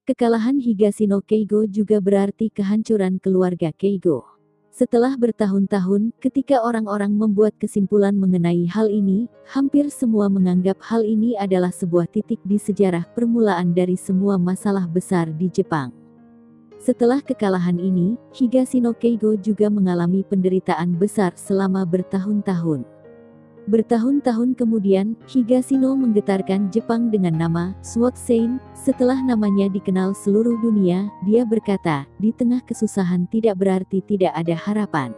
Kekalahan Higashino Keigo juga berarti kehancuran keluarga Keigo. Setelah bertahun-tahun, ketika orang-orang membuat kesimpulan mengenai hal ini, hampir semua menganggap hal ini adalah sebuah titik di sejarah permulaan dari semua masalah besar di Jepang. Setelah kekalahan ini, Higashino Keigo juga mengalami penderitaan besar selama bertahun-tahun. Bertahun-tahun kemudian, Higashino menggetarkan Jepang dengan nama Sword Sein. Setelah namanya dikenal seluruh dunia, dia berkata, di tengah kesusahan tidak berarti tidak ada harapan.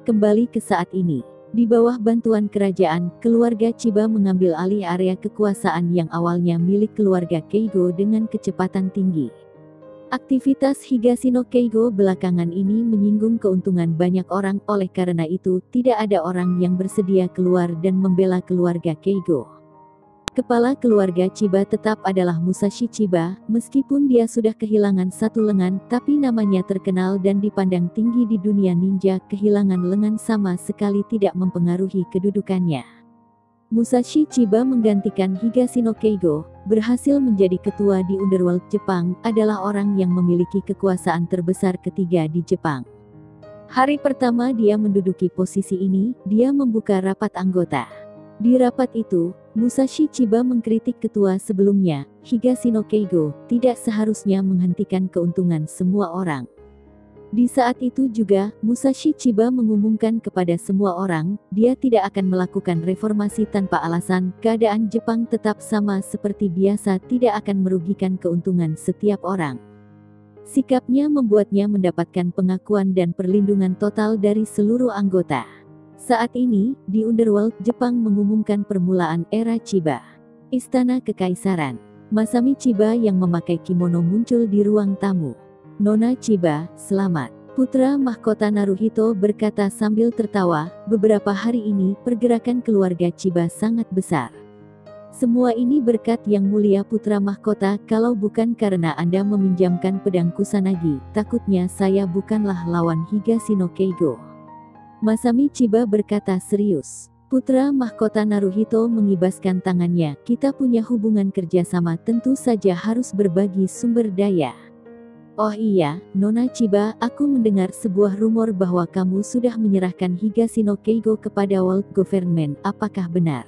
Kembali ke saat ini. Di bawah bantuan kerajaan, keluarga Chiba mengambil alih area kekuasaan yang awalnya milik keluarga Keigo dengan kecepatan tinggi. Aktivitas Higashino Keigo belakangan ini menyinggung keuntungan banyak orang, oleh karena itu, tidak ada orang yang bersedia keluar dan membela keluarga Keigo. Kepala keluarga Chiba tetap adalah Musashi Chiba, meskipun dia sudah kehilangan satu lengan, tapi namanya terkenal dan dipandang tinggi di dunia ninja. Kehilangan lengan sama sekali tidak mempengaruhi kedudukannya. Musashi Chiba menggantikan Higashino Keigo, berhasil menjadi ketua di Underworld Jepang, adalah orang yang memiliki kekuasaan terbesar ketiga di Jepang. Hari pertama dia menduduki posisi ini, dia membuka rapat anggota. Di rapat itu, Musashi Chiba mengkritik ketua sebelumnya, Higashino Keigo, tidak seharusnya menghentikan keuntungan semua orang. Di saat itu juga, Musashi Chiba mengumumkan kepada semua orang, dia tidak akan melakukan reformasi tanpa alasan. Keadaan Jepang tetap sama seperti biasa, tidak akan merugikan keuntungan setiap orang. Sikapnya membuatnya mendapatkan pengakuan dan perlindungan total dari seluruh anggota. Saat ini, di Underworld, Jepang mengumumkan permulaan era Chiba. Istana Kekaisaran. Masami Chiba yang memakai kimono muncul di ruang tamu. Nona Chiba, selamat. Putra mahkota Naruhito berkata sambil tertawa, beberapa hari ini, pergerakan keluarga Chiba sangat besar. Semua ini berkat Yang Mulia Putra Mahkota, kalau bukan karena Anda meminjamkan pedang Kusanagi, takutnya saya bukanlah lawan Higashino Keigo. Masami Chiba berkata serius. Putra mahkota Naruhito mengibaskan tangannya, kita punya hubungan kerjasama, tentu saja harus berbagi sumber daya. Oh iya, Nona Chiba, aku mendengar sebuah rumor bahwa kamu sudah menyerahkan Higashino Keigo kepada World Government, apakah benar?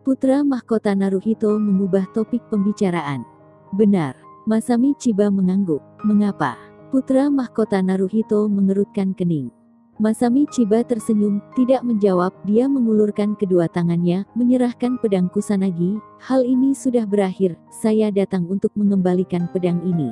Putra mahkota Naruhito mengubah topik pembicaraan. Benar. Masami Chiba mengangguk. Mengapa? Putra mahkota Naruhito mengerutkan kening. Masami Chiba tersenyum, tidak menjawab, dia mengulurkan kedua tangannya, menyerahkan pedang Kusanagi. Hal ini sudah berakhir, saya datang untuk mengembalikan pedang ini.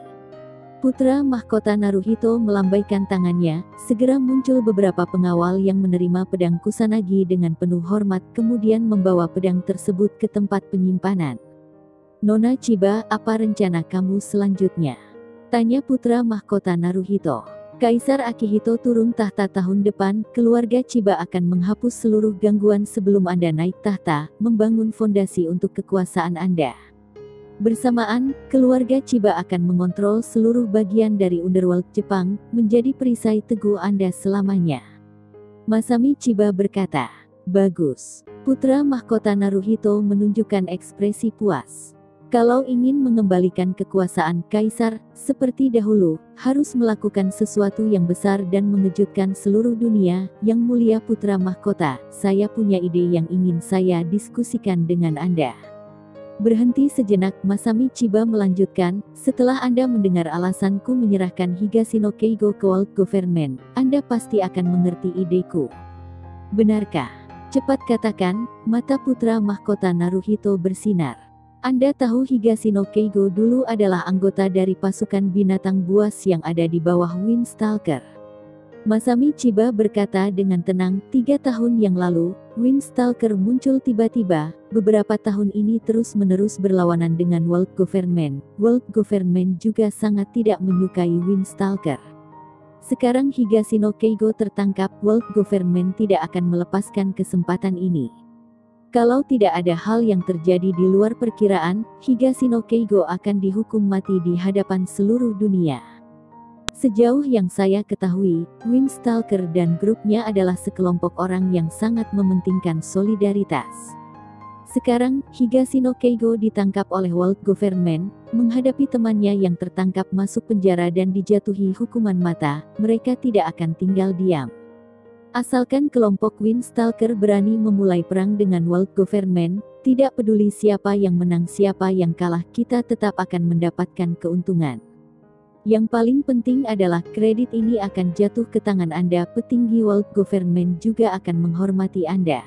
Putra mahkota Naruhito melambaikan tangannya, segera muncul beberapa pengawal yang menerima pedang Kusanagi dengan penuh hormat, kemudian membawa pedang tersebut ke tempat penyimpanan. Nona Chiba, apa rencana kamu selanjutnya? Tanya putra mahkota Naruhito. Kaisar Akihito turun tahta tahun depan, keluarga Chiba akan menghapus seluruh gangguan sebelum Anda naik tahta, membangun fondasi untuk kekuasaan Anda. Bersamaan, keluarga Chiba akan mengontrol seluruh bagian dari Underworld Jepang, menjadi perisai teguh Anda selamanya. Masami Chiba berkata, bagus. Putra mahkota Naruhito menunjukkan ekspresi puas. Kalau ingin mengembalikan kekuasaan kaisar, seperti dahulu, harus melakukan sesuatu yang besar dan mengejutkan seluruh dunia. Yang Mulia Putra Mahkota, saya punya ide yang ingin saya diskusikan dengan Anda. Berhenti sejenak, Masami Chiba melanjutkan, setelah Anda mendengar alasanku menyerahkan Higashino Keigo ke World Government, Anda pasti akan mengerti ideku. Benarkah? Cepat katakan, mata putra mahkota Naruhito bersinar. Anda tahu Higashino Keigo dulu adalah anggota dari pasukan binatang buas yang ada di bawah Windstalker. Masami Chiba berkata dengan tenang, 3 tahun yang lalu, Windstalker muncul tiba-tiba, beberapa tahun ini terus-menerus berlawanan dengan World Government. World Government juga sangat tidak menyukai Windstalker. Sekarang Higashino Keigo tertangkap, World Government tidak akan melepaskan kesempatan ini. Kalau tidak ada hal yang terjadi di luar perkiraan, Higashino Keigo akan dihukum mati di hadapan seluruh dunia. Sejauh yang saya ketahui, Windstalker dan grupnya adalah sekelompok orang yang sangat mementingkan solidaritas. Sekarang, Higashino Keigo ditangkap oleh world government, menghadapi temannya yang tertangkap masuk penjara dan dijatuhi hukuman mata, mereka tidak akan tinggal diam. Asalkan kelompok Windstalker berani memulai perang dengan world government, tidak peduli siapa yang menang siapa yang kalah, kita tetap akan mendapatkan keuntungan. Yang paling penting adalah kredit ini akan jatuh ke tangan Anda, petinggi world government juga akan menghormati Anda.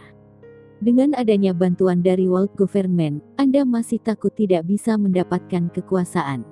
Dengan adanya bantuan dari world government, Anda masih takut tidak bisa mendapatkan kekuasaan.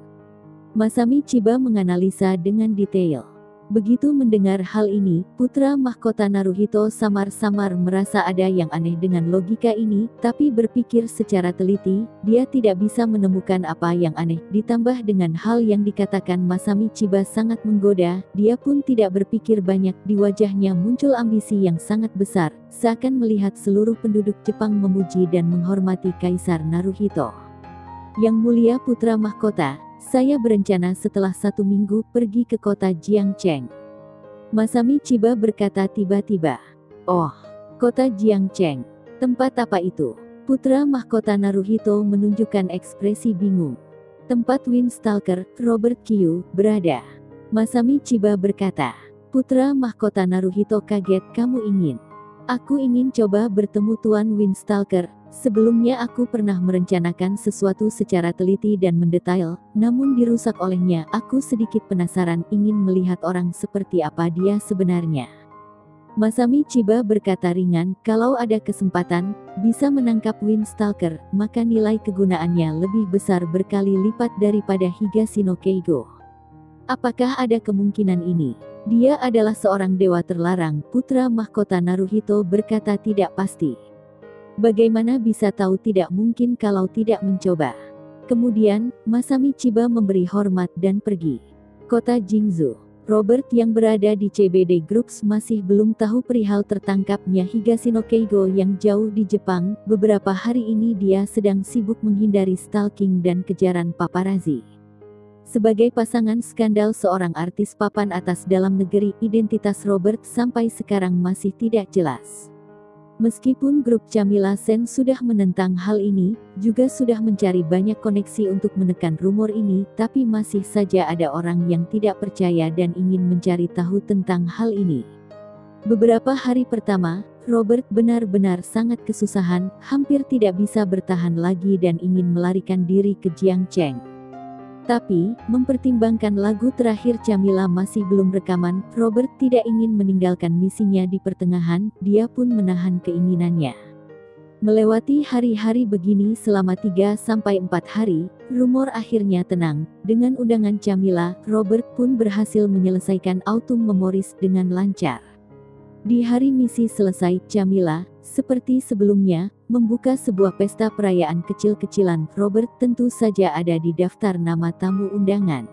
Masami Chiba menganalisa dengan detail. Begitu mendengar hal ini, putra mahkota Naruhito samar-samar merasa ada yang aneh dengan logika ini, tapi berpikir secara teliti, dia tidak bisa menemukan apa yang aneh. Ditambah dengan hal yang dikatakan Masami Chiba sangat menggoda, dia pun tidak berpikir banyak, di wajahnya muncul ambisi yang sangat besar, seakan melihat seluruh penduduk Jepang memuji dan menghormati Kaisar Naruhito. Yang mulia putra mahkota, saya berencana setelah 1 minggu pergi ke kota Jiangcheng. Masami Chiba berkata tiba-tiba. Oh, kota Jiangcheng. Tempat apa itu? Putra mahkota Naruhito menunjukkan ekspresi bingung. Tempat Windstalker, Robert Kyu, berada. Masami Chiba berkata. Putra mahkota Naruhito kaget, kamu ingin? Aku ingin coba bertemu Tuan Windstalker. Sebelumnya aku pernah merencanakan sesuatu secara teliti dan mendetail, namun dirusak olehnya. Aku sedikit penasaran, ingin melihat orang seperti apa dia sebenarnya. Masami Chiba berkata ringan, kalau ada kesempatan, bisa menangkap Windstalker, maka nilai kegunaannya lebih besar berkali lipat daripada Higashino Keigo. Apakah ada kemungkinan ini? Dia adalah seorang dewa terlarang, putra mahkota Naruhito berkata tidak pasti. Bagaimana bisa tahu tidak mungkin kalau tidak mencoba? Kemudian, Masami Chiba memberi hormat dan pergi. Kota Jingzhou. Robert yang berada di CBD Groups masih belum tahu perihal tertangkapnya Higashino Keigo yang jauh di Jepang. Beberapa hari ini dia sedang sibuk menghindari stalking dan kejaran paparazzi. Sebagai pasangan skandal seorang artis papan atas dalam negeri, identitas Robert sampai sekarang masih tidak jelas. Meskipun grup Camilla Sen sudah menentang hal ini, juga sudah mencari banyak koneksi untuk menekan rumor ini, tapi masih saja ada orang yang tidak percaya dan ingin mencari tahu tentang hal ini. Beberapa hari pertama, Robert benar-benar sangat kesusahan, hampir tidak bisa bertahan lagi dan ingin melarikan diri ke Jiangcheng. Tapi, mempertimbangkan lagu terakhir Camilla masih belum rekaman, Robert tidak ingin meninggalkan misinya di pertengahan, dia pun menahan keinginannya. Melewati hari-hari begini selama 3-4 hari, rumor akhirnya tenang. Dengan undangan Camilla, Robert pun berhasil menyelesaikan Autumn Memories dengan lancar. Di hari misi selesai, Camilla, seperti sebelumnya, membuka sebuah pesta perayaan kecil-kecilan. Robert tentu saja ada di daftar nama tamu undangan.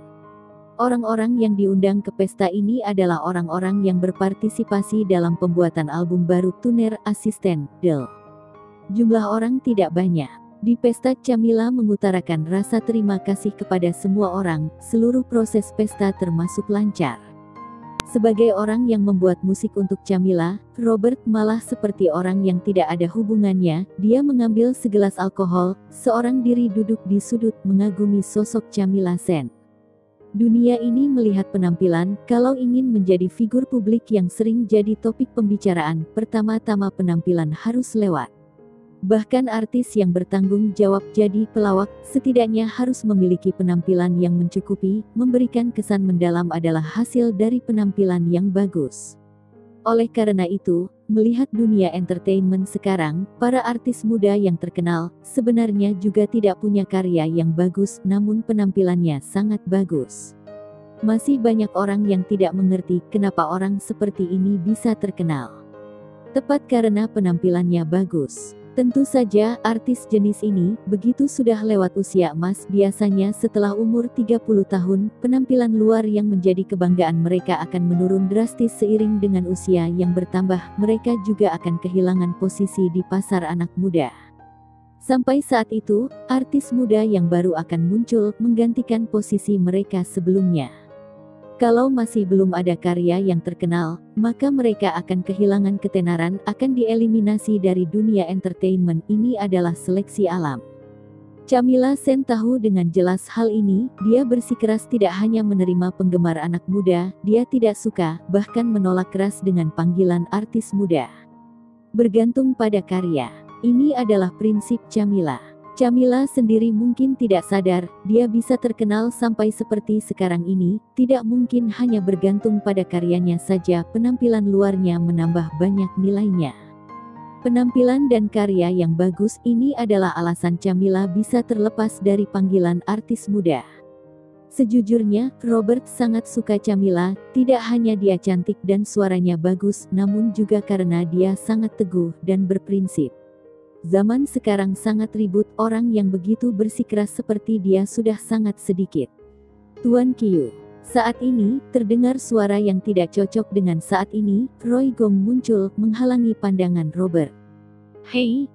Orang-orang yang diundang ke pesta ini adalah orang-orang yang berpartisipasi dalam pembuatan album baru Tuner Asisten, Del. Jumlah orang tidak banyak. Di pesta Camilla mengutarakan rasa terima kasih kepada semua orang, seluruh proses pesta termasuk lancar. Sebagai orang yang membuat musik untuk Camilla, Robert malah seperti orang yang tidak ada hubungannya. Dia mengambil segelas alkohol, seorang diri duduk di sudut mengagumi sosok Camilla Sen. Dunia ini melihat penampilan, kalau ingin menjadi figur publik yang sering jadi topik pembicaraan, pertama-tama penampilan harus lewat. Bahkan artis yang bertanggung jawab jadi pelawak, setidaknya harus memiliki penampilan yang mencukupi, memberikan kesan mendalam adalah hasil dari penampilan yang bagus. Oleh karena itu, melihat dunia entertainment sekarang, para artis muda yang terkenal, sebenarnya juga tidak punya karya yang bagus, namun penampilannya sangat bagus. Masih banyak orang yang tidak mengerti kenapa orang seperti ini bisa terkenal. Tepat karena penampilannya bagus. Tentu saja, artis jenis ini, begitu sudah lewat usia emas, biasanya setelah umur 30 tahun, penampilan luar yang menjadi kebanggaan mereka akan menurun drastis seiring dengan usia yang bertambah, mereka juga akan kehilangan posisi di pasar anak muda. Sampai saat itu, artis muda yang baru akan muncul, menggantikan posisi mereka sebelumnya. Kalau masih belum ada karya yang terkenal, maka mereka akan kehilangan ketenaran, akan dieliminasi dari dunia entertainment. Ini adalah seleksi alam. Camilla Sen tahu dengan jelas hal ini. Dia bersikeras tidak hanya menerima penggemar anak muda, dia tidak suka, bahkan menolak keras dengan panggilan artis muda. Bergantung pada karya. Ini adalah prinsip Camilla. Camilla sendiri mungkin tidak sadar, dia bisa terkenal sampai seperti sekarang ini, tidak mungkin hanya bergantung pada karyanya saja, penampilan luarnya menambah banyak nilainya. Penampilan dan karya yang bagus ini adalah alasan Camilla bisa terlepas dari panggilan artis muda. Sejujurnya, Robert sangat suka Camilla, tidak hanya dia cantik dan suaranya bagus, namun juga karena dia sangat teguh dan berprinsip. Zaman sekarang sangat ribut, orang yang begitu bersikeras seperti dia sudah sangat sedikit. Tuan Qiu. Saat ini, terdengar suara yang tidak cocok dengan saat ini, Roy Gong muncul, menghalangi pandangan Robert. Hei,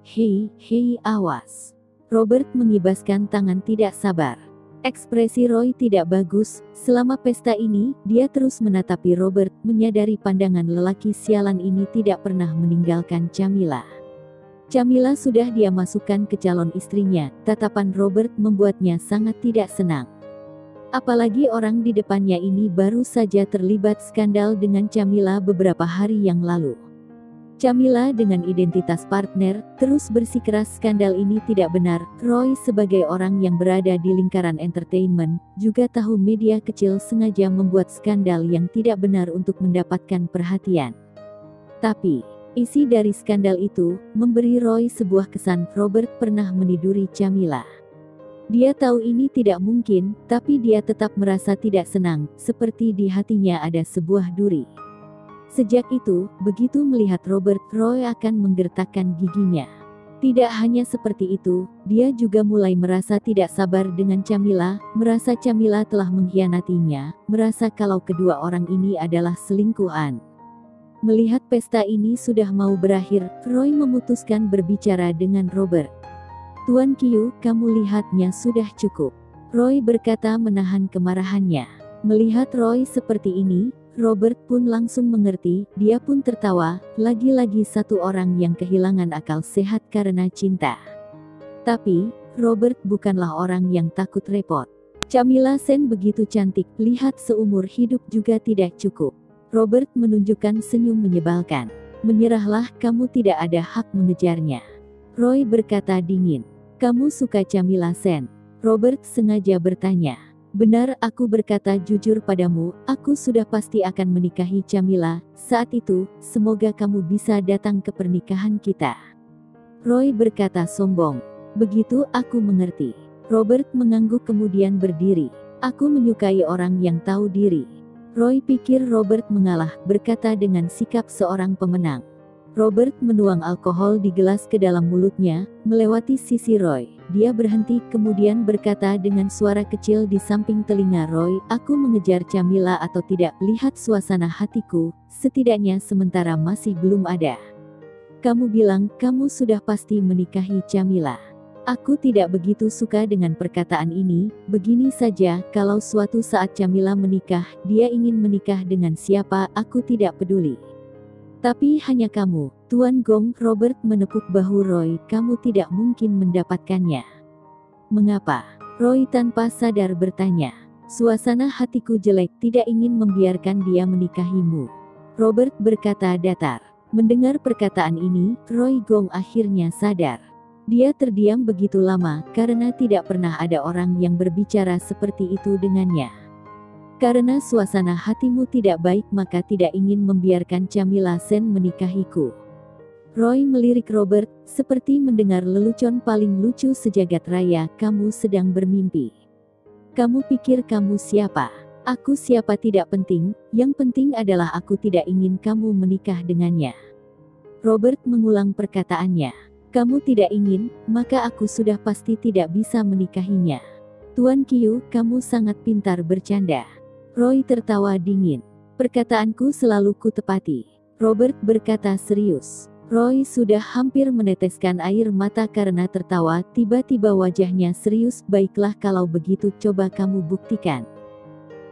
awas. Robert mengibaskan tangan tidak sabar. Ekspresi Roy tidak bagus, selama pesta ini, dia terus menatapi Robert, menyadari pandangan lelaki sialan ini tidak pernah meninggalkan Camilla. Camilla sudah dia masukkan ke calon istrinya, tatapan Robert membuatnya sangat tidak senang. Apalagi orang di depannya ini baru saja terlibat skandal dengan Camilla beberapa hari yang lalu. Camilla dengan identitas partner, terus bersikeras skandal ini tidak benar. Roy sebagai orang yang berada di lingkaran entertainment, juga tahu media kecil sengaja membuat skandal yang tidak benar untuk mendapatkan perhatian. Tapi isi dari skandal itu, memberi Roy sebuah kesan Robert pernah meniduri Camilla. Dia tahu ini tidak mungkin, tapi dia tetap merasa tidak senang, seperti di hatinya ada sebuah duri. Sejak itu, begitu melihat Robert, Roy akan menggertakkan giginya. Tidak hanya seperti itu, dia juga mulai merasa tidak sabar dengan Camilla, merasa Camilla telah mengkhianatinya, merasa kalau kedua orang ini adalah selingkuhan. Melihat pesta ini sudah mau berakhir, Roy memutuskan berbicara dengan Robert. Tuan Qiu, kamu lihatnya sudah cukup. Roy berkata menahan kemarahannya. Melihat Roy seperti ini, Robert pun langsung mengerti, dia pun tertawa, lagi-lagi satu orang yang kehilangan akal sehat karena cinta. Tapi, Robert bukanlah orang yang takut repot. Camilla Sen begitu cantik, lihat seumur hidup juga tidak cukup. Robert menunjukkan senyum menyebalkan. Menyerahlah, kamu tidak ada hak mengejarnya. Roy berkata dingin. Kamu suka Camilla Sen? Robert sengaja bertanya. Benar, aku berkata jujur padamu, aku sudah pasti akan menikahi Camilla. Saat itu, semoga kamu bisa datang ke pernikahan kita. Roy berkata sombong. Begitu, aku mengerti. Robert mengangguk kemudian berdiri. Aku menyukai orang yang tahu diri. Roy pikir Robert mengalah, berkata dengan sikap seorang pemenang. Robert menuang alkohol di gelas ke dalam mulutnya, melewati sisi Roy. Dia berhenti kemudian berkata dengan suara kecil di samping telinga Roy, aku mengejar Camilla atau tidak, lihat suasana hatiku, setidaknya sementara masih belum ada. Kamu bilang, kamu sudah pasti menikahi Camilla. Aku tidak begitu suka dengan perkataan ini, begini saja, kalau suatu saat Camilla menikah, dia ingin menikah dengan siapa, aku tidak peduli. Tapi hanya kamu, Tuan Gong. Robert menepuk bahu Roy, kamu tidak mungkin mendapatkannya. Mengapa? Roy tanpa sadar bertanya. Suasana hatiku jelek, tidak ingin membiarkan dia menikahimu. Robert berkata datar. Mendengar perkataan ini, Roy Gong akhirnya sadar. Dia terdiam begitu lama, karena tidak pernah ada orang yang berbicara seperti itu dengannya. Karena suasana hatimu tidak baik maka tidak ingin membiarkan Camilla Sen menikahiku. Roy melirik Robert, seperti mendengar lelucon paling lucu sejagat raya, kamu sedang bermimpi. Kamu pikir kamu siapa? Aku siapa tidak penting, yang penting adalah aku tidak ingin kamu menikah dengannya. Robert mengulang perkataannya. Kamu tidak ingin, maka aku sudah pasti tidak bisa menikahinya. Tuan Qiu, kamu sangat pintar bercanda. Roy tertawa dingin. Perkataanku selalu kutepati. Robert berkata serius. Roy sudah hampir meneteskan air mata karena tertawa, tiba-tiba wajahnya serius. Baiklah kalau begitu coba kamu buktikan.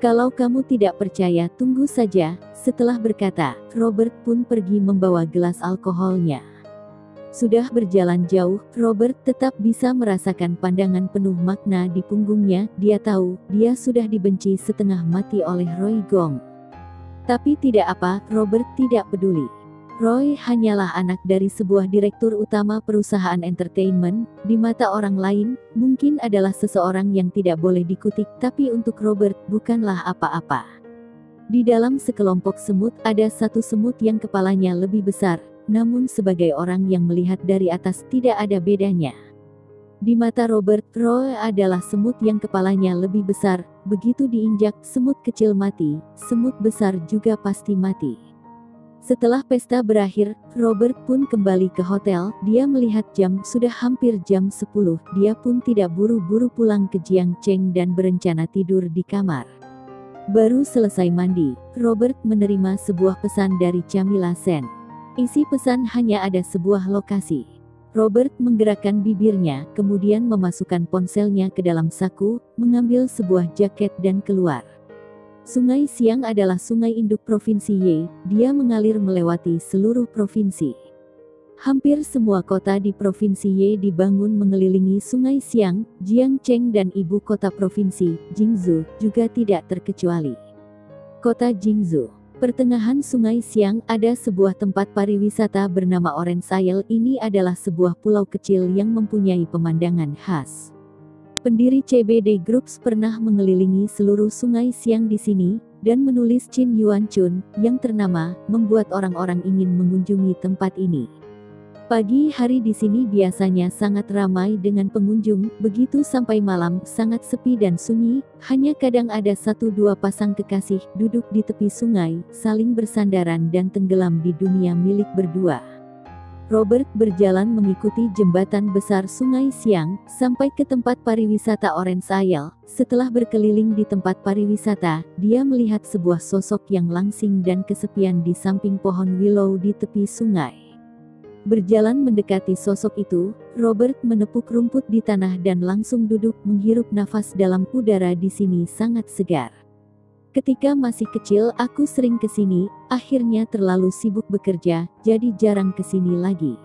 Kalau kamu tidak percaya, tunggu saja." Setelah berkata, Robert pun pergi membawa gelas alkoholnya. Sudah berjalan jauh, Robert tetap bisa merasakan pandangan penuh makna di punggungnya. Dia tahu, dia sudah dibenci setengah mati oleh Roy Gong. Tapi tidak apa, Robert tidak peduli. Roy hanyalah anak dari sebuah direktur utama perusahaan entertainment. Di mata orang lain, mungkin adalah seseorang yang tidak boleh dikutik, tapi untuk Robert, bukanlah apa-apa. Di dalam sekelompok semut, ada satu semut yang kepalanya lebih besar, namun sebagai orang yang melihat dari atas tidak ada bedanya. Di mata Robert, Roy adalah semut yang kepalanya lebih besar. Begitu diinjak, semut kecil mati, semut besar juga pasti mati. Setelah pesta berakhir, Robert pun kembali ke hotel. Dia melihat jam, sudah hampir jam 10. Dia pun tidak buru-buru pulang ke Jiangcheng dan berencana tidur di kamar. Baru selesai mandi, Robert menerima sebuah pesan dari Camilla Sen. Isi pesan hanya ada sebuah lokasi. Robert menggerakkan bibirnya, kemudian memasukkan ponselnya ke dalam saku, mengambil sebuah jaket dan keluar. Sungai Siang adalah sungai induk Provinsi Ye. Dia mengalir melewati seluruh provinsi. Hampir semua kota di Provinsi Ye dibangun mengelilingi Sungai Siang. Jiangcheng dan ibu kota provinsi, Jingzhou, juga tidak terkecuali. Kota Jingzhou. Pertengahan Sungai Siang ada sebuah tempat pariwisata bernama Orange Isle. Ini adalah sebuah pulau kecil yang mempunyai pemandangan khas. Pendiri CBD Groups pernah mengelilingi seluruh Sungai Siang di sini, dan menulis Qin Yuan Chun, yang ternama, membuat orang-orang ingin mengunjungi tempat ini. Pagi hari di sini biasanya sangat ramai dengan pengunjung, begitu sampai malam, sangat sepi dan sunyi, hanya kadang ada 1-2 pasang kekasih, duduk di tepi sungai, saling bersandaran dan tenggelam di dunia milik berdua. Robert berjalan mengikuti jembatan besar Sungai Siang, sampai ke tempat pariwisata Orange Isle. Setelah berkeliling di tempat pariwisata, dia melihat sebuah sosok yang langsing dan kesepian di samping pohon willow di tepi sungai. Berjalan mendekati sosok itu, Robert menepuk rumput di tanah dan langsung duduk menghirup nafas dalam. Udara di sini sangat segar. Ketika masih kecil, aku sering ke sini, akhirnya terlalu sibuk bekerja, jadi jarang ke sini lagi.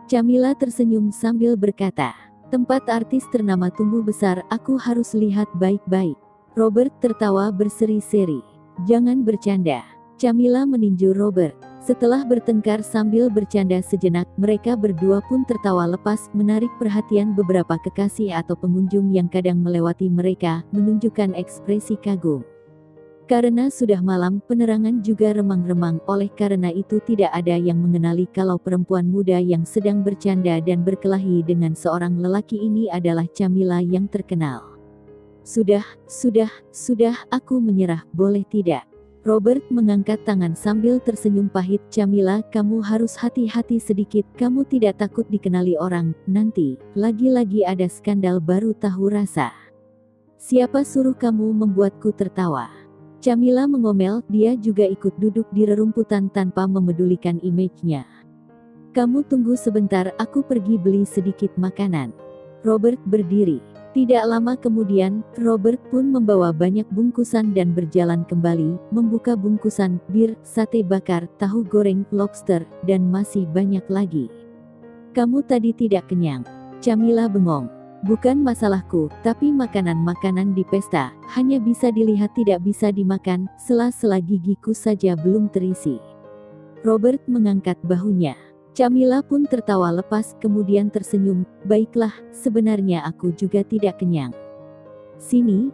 Camilla tersenyum sambil berkata, "Tempat artis ternama tumbuh besar, aku harus lihat baik-baik." Robert tertawa berseri-seri. "Jangan bercanda." Camilla meninju Robert. Setelah bertengkar sambil bercanda sejenak, mereka berdua pun tertawa lepas, menarik perhatian beberapa kekasih atau pengunjung yang kadang melewati mereka, menunjukkan ekspresi kagum. Karena sudah malam, penerangan juga remang-remang, oleh karena itu tidak ada yang mengenali kalau perempuan muda yang sedang bercanda dan berkelahi dengan seorang lelaki ini adalah Camilla yang terkenal. Sudah, aku menyerah, boleh tidak?" Robert mengangkat tangan sambil tersenyum pahit. "Camilla, kamu harus hati-hati sedikit, kamu tidak takut dikenali orang, nanti, lagi-lagi ada skandal baru tahu rasa." "Siapa suruh kamu membuatku tertawa?" Camilla mengomel, dia juga ikut duduk di rerumputan tanpa memedulikan image-nya. "Kamu tunggu sebentar, aku pergi beli sedikit makanan." Robert berdiri. Tidak lama kemudian, Robert pun membawa banyak bungkusan dan berjalan kembali, membuka bungkusan, bir, sate bakar, tahu goreng, lobster, dan masih banyak lagi. "Kamu tadi tidak kenyang?" Camilla bengong. "Bukan masalahku, tapi makanan-makanan di pesta, hanya bisa dilihat tidak bisa dimakan, sela-sela gigiku saja belum terisi." Robert mengangkat bahunya. Camilla pun tertawa lepas, kemudian tersenyum, "Baiklah, sebenarnya aku juga tidak kenyang. Sini,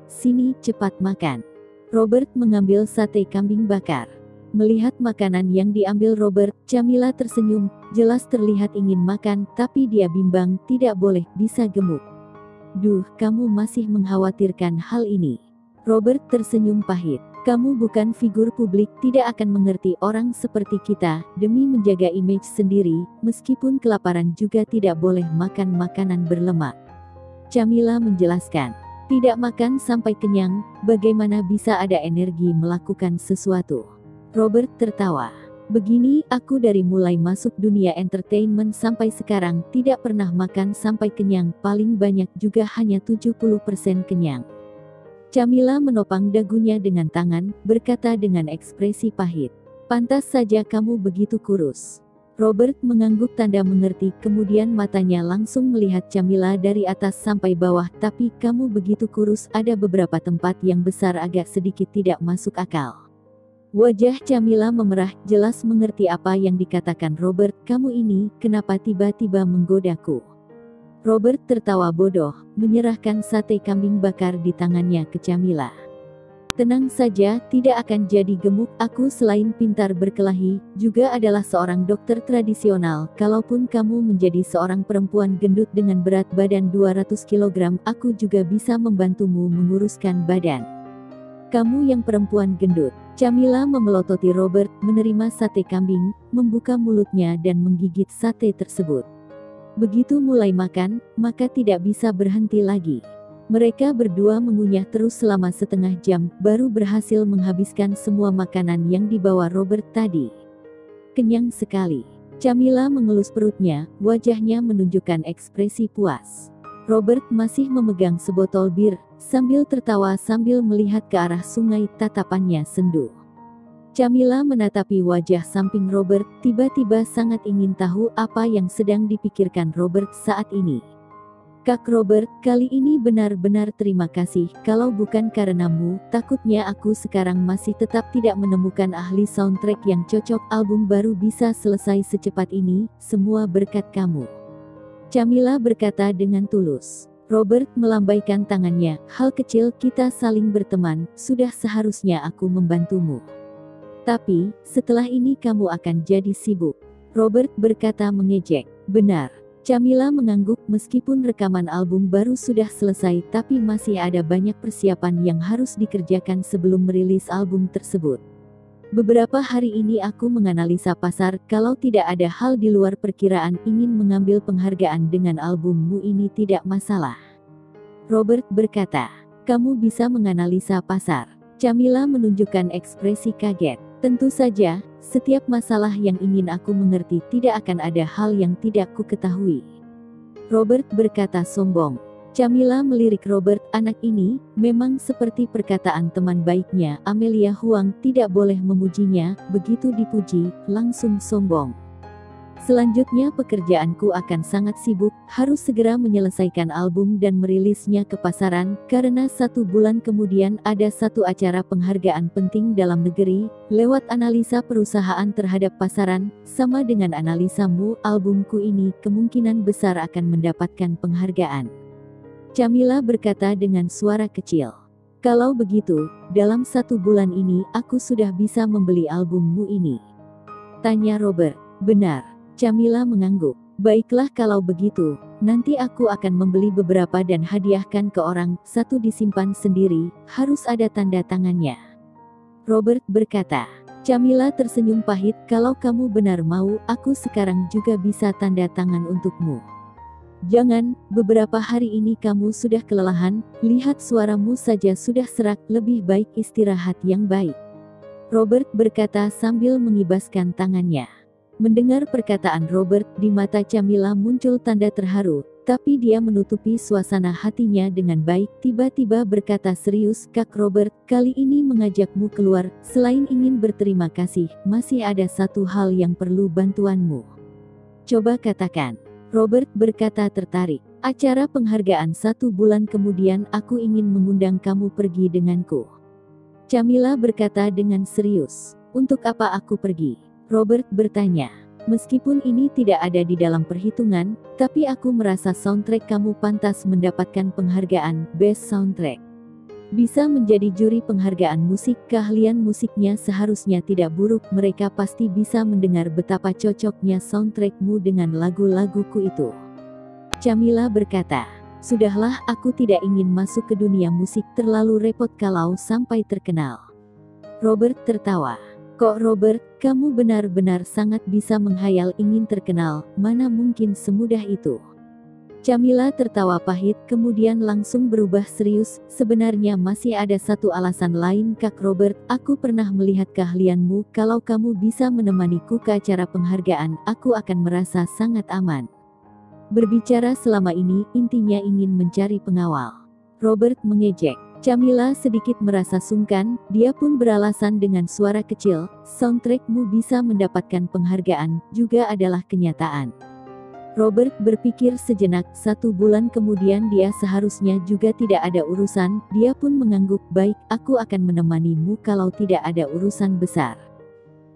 cepat makan." Robert mengambil sate kambing bakar. Melihat makanan yang diambil Robert, Camilla tersenyum, jelas terlihat ingin makan, tapi dia bimbang, tidak boleh, bisa gemuk. "Duh, kamu masih mengkhawatirkan hal ini." Robert tersenyum pahit. "Kamu bukan figur publik, tidak akan mengerti orang seperti kita, demi menjaga image sendiri, meskipun kelaparan juga tidak boleh makan makanan berlemak." Camilla menjelaskan. "Tidak makan sampai kenyang, bagaimana bisa ada energi melakukan sesuatu?" Robert tertawa. "Begini, aku dari mulai masuk dunia entertainment sampai sekarang, tidak pernah makan sampai kenyang, paling banyak juga hanya 70% kenyang. Camilla menopang dagunya dengan tangan, berkata dengan ekspresi pahit. Pantas saja kamu begitu kurus. Robert mengangguk tanda mengerti, kemudian matanya langsung melihat Camilla dari atas sampai bawah. Tapi kamu begitu kurus, ada beberapa tempat yang besar agak sedikit tidak masuk akal. Wajah Camilla memerah, jelas mengerti apa yang dikatakan Robert. Kamu ini, kenapa tiba-tiba menggodaku? Robert tertawa bodoh, menyerahkan sate kambing bakar di tangannya ke Camilla. Tenang saja, tidak akan jadi gemuk. Aku selain pintar berkelahi, juga adalah seorang dokter tradisional. Kalaupun kamu menjadi seorang perempuan gendut dengan berat badan 200 kg, aku juga bisa membantumu menguruskan badan. Kamu yang perempuan gendut. Camilla memelototi Robert, menerima sate kambing, membuka mulutnya dan menggigit sate tersebut. Begitu mulai makan, maka tidak bisa berhenti lagi. Mereka berdua mengunyah terus selama setengah jam, baru berhasil menghabiskan semua makanan yang dibawa Robert tadi. Kenyang sekali. Camilla mengelus perutnya, wajahnya menunjukkan ekspresi puas. Robert masih memegang sebotol bir, sambil tertawa sambil melihat ke arah sungai, tatapannya sendu. Camilla menatapi wajah samping Robert, tiba-tiba sangat ingin tahu apa yang sedang dipikirkan Robert saat ini. Kak Robert, kali ini benar-benar terima kasih. Kalau bukan karenamu, takutnya aku sekarang masih tetap tidak menemukan ahli soundtrack yang cocok. Album baru bisa selesai secepat ini, semua berkat kamu. Camilla berkata dengan tulus. Robert melambaikan tangannya, hal kecil, kita saling berteman, sudah seharusnya aku membantumu. Tapi, setelah ini kamu akan jadi sibuk. Robert berkata mengejek. Benar. Camilla mengangguk, meskipun rekaman album baru sudah selesai, tapi masih ada banyak persiapan yang harus dikerjakan sebelum merilis album tersebut. Beberapa hari ini aku menganalisa pasar, kalau tidak ada hal di luar perkiraan, ingin mengambil penghargaan dengan albummu ini tidak masalah. Robert berkata, kamu bisa menganalisa pasar. Camilla menunjukkan ekspresi kaget. Tentu saja, setiap masalah yang ingin aku mengerti, tidak akan ada hal yang tidak ku ketahui. Robert berkata sombong. Camilla melirik Robert, anak ini, memang seperti perkataan teman baiknya, Amelia Huang, tidak boleh memujinya, begitu dipuji, langsung sombong. Selanjutnya pekerjaanku akan sangat sibuk, harus segera menyelesaikan album dan merilisnya ke pasaran, karena 1 bulan kemudian ada satu acara penghargaan penting dalam negeri, lewat analisa perusahaan terhadap pasaran, sama dengan analisamu, albumku ini kemungkinan besar akan mendapatkan penghargaan. Camilla berkata dengan suara kecil. Kalau begitu, dalam 1 bulan ini, aku sudah bisa membeli albummu ini. Tanya Robert. Benar. Camilla mengangguk. Baiklah kalau begitu, nanti aku akan membeli beberapa dan hadiahkan ke orang, 1 disimpan sendiri, harus ada tanda tangannya. Robert berkata. Camilla tersenyum pahit, kalau kamu benar mau, aku sekarang juga bisa tanda tangan untukmu. Jangan, beberapa hari ini kamu sudah kelelahan, lihat suaramu saja sudah serak, lebih baik istirahat yang baik. Robert berkata sambil mengibaskan tangannya. Mendengar perkataan Robert, di mata Camilla muncul tanda terharu, tapi dia menutupi suasana hatinya dengan baik, tiba-tiba berkata serius, Kak Robert, kali ini mengajakmu keluar, selain ingin berterima kasih, masih ada satu hal yang perlu bantuanmu. Coba katakan. Robert berkata tertarik. Acara penghargaan 1 bulan kemudian, aku ingin mengundang kamu pergi denganku. Camilla berkata dengan serius. Untuk apa aku pergi? Robert bertanya. Meskipun ini tidak ada di dalam perhitungan, tapi aku merasa soundtrack kamu pantas mendapatkan penghargaan Best Soundtrack. Bisa menjadi juri penghargaan musik, keahlian musiknya seharusnya tidak buruk, mereka pasti bisa mendengar betapa cocoknya soundtrackmu dengan lagu-laguku itu. Camilla berkata, sudahlah, aku tidak ingin masuk ke dunia musik, terlalu repot kalau sampai terkenal. Robert tertawa. Kok Robert, kamu benar-benar sangat bisa menghayal ingin terkenal, mana mungkin semudah itu. Camilla tertawa pahit, kemudian langsung berubah serius, sebenarnya masih ada satu alasan lain Kak Robert, aku pernah melihat keahlianmu, kalau kamu bisa menemaniku ke acara penghargaan, aku akan merasa sangat aman. Berbicara selama ini, intinya ingin mencari pengawal. Robert mengejek. Camilla sedikit merasa sungkan, dia pun beralasan dengan suara kecil, soundtrackmu bisa mendapatkan penghargaan, juga adalah kenyataan. Robert berpikir sejenak, 1 bulan kemudian dia seharusnya juga tidak ada urusan, dia pun mengangguk, baik, aku akan menemanimu kalau tidak ada urusan besar.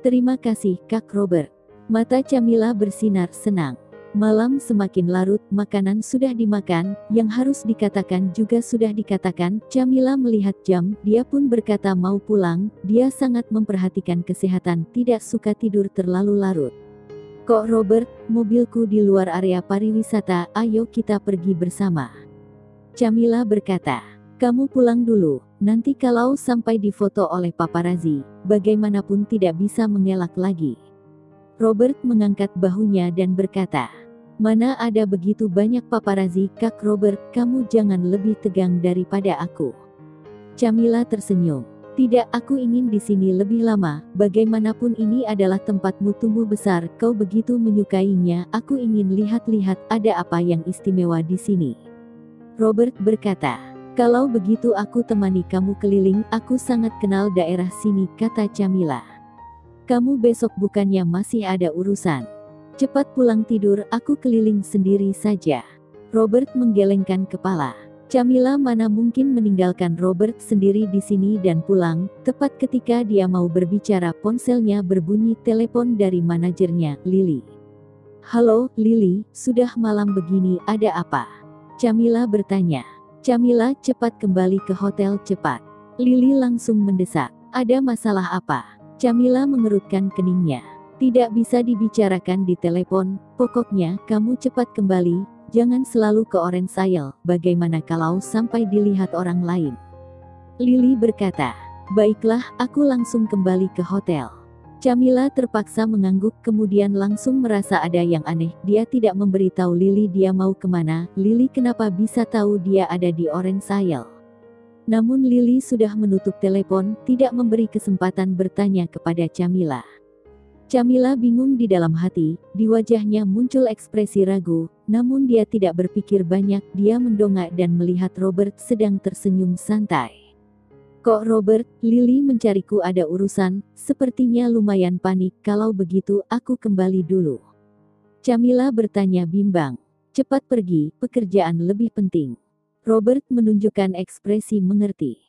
Terima kasih, Kak Robert. Mata Camilla bersinar senang. Malam semakin larut, makanan sudah dimakan, yang harus dikatakan juga sudah dikatakan. Camilla melihat jam, dia pun berkata mau pulang, dia sangat memperhatikan kesehatan, tidak suka tidur terlalu larut. Kok Robert, mobilku di luar area pariwisata, ayo kita pergi bersama. Camilla berkata, kamu pulang dulu, nanti kalau sampai difoto oleh paparazzi, bagaimanapun tidak bisa mengelak lagi. Robert mengangkat bahunya dan berkata, mana ada begitu banyak paparazzi, Kak Robert, kamu jangan lebih tegang daripada aku. Camilla tersenyum. Tidak, aku ingin di sini lebih lama, bagaimanapun ini adalah tempatmu tumbuh besar, kau begitu menyukainya, aku ingin lihat-lihat ada apa yang istimewa di sini. Robert berkata, kalau begitu aku temani kamu keliling, aku sangat kenal daerah sini, kata Camilla. Kamu besok bukannya masih ada urusan? Cepat pulang tidur, aku keliling sendiri saja. Robert menggelengkan kepala. Camilla mana mungkin meninggalkan Robert sendiri di sini dan pulang. Tepat ketika dia mau berbicara, ponselnya berbunyi, telepon dari manajernya, Lily. Halo, Lily, sudah malam begini, ada apa? Camilla bertanya. Camilla, cepat kembali ke hotel, cepat. Lily langsung mendesak. Ada masalah apa? Camilla mengerutkan keningnya. Tidak bisa dibicarakan di telepon, pokoknya kamu cepat kembali, jangan selalu ke Orange Isle, bagaimana kalau sampai dilihat orang lain? Lily berkata, baiklah, aku langsung kembali ke hotel. Camilla terpaksa mengangguk kemudian langsung merasa ada yang aneh, dia tidak memberitahu Lily dia mau kemana, Lily kenapa bisa tahu dia ada di Orange Isle? Namun Lily sudah menutup telepon, tidak memberi kesempatan bertanya kepada Camilla. Camilla bingung di dalam hati, di wajahnya muncul ekspresi ragu, namun dia tidak berpikir banyak, dia mendongak dan melihat Robert sedang tersenyum santai. Kok Robert, Lily mencariku ada urusan, sepertinya lumayan panik, kalau begitu aku kembali dulu. Camilla bertanya bimbang. Cepat pergi, pekerjaan lebih penting. Robert menunjukkan ekspresi mengerti.